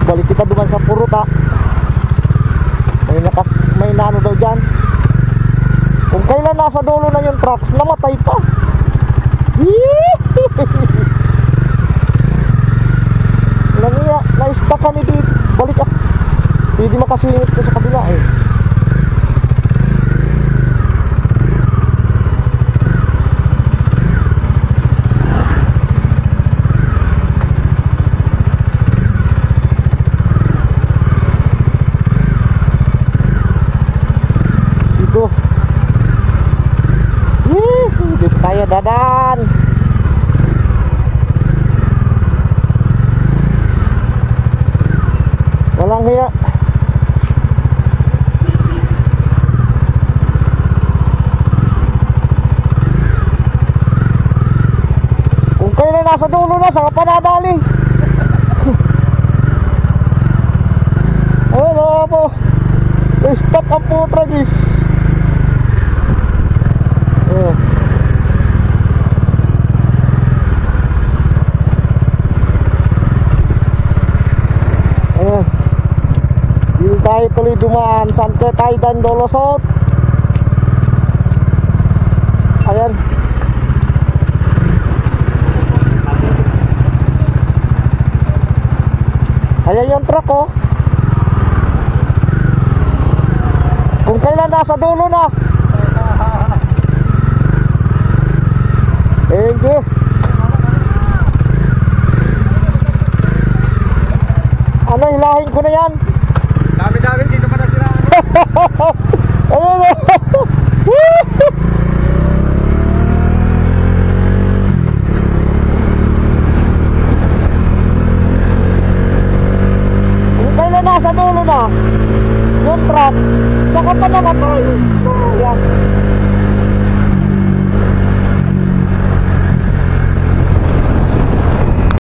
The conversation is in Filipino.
balik kita duman sa Puruta. May nano daw dyan. Kung kailan nasa dulo na yung trucks, namatay pa. Naniya, na-stuck kami dito. Balik ako. Hindi makasingit ko sa kabila eh. Dito tayo dadan. Walang hiya. Kung kailan nasa dulo na, saka panadali. Ayun o po. Stop ang putra guys. Tayo tuloy dumaan saan kaya tayo dan Dolosot. Ayan. Ayan yung truck oh. Kung kailan nasa dulo na. Thank you. Ano, hilahin ko na yan. Dami-dami dito pa na sila. Ayun o. Kung kailan nasa dulo na yung truck, saka pa naman tayo.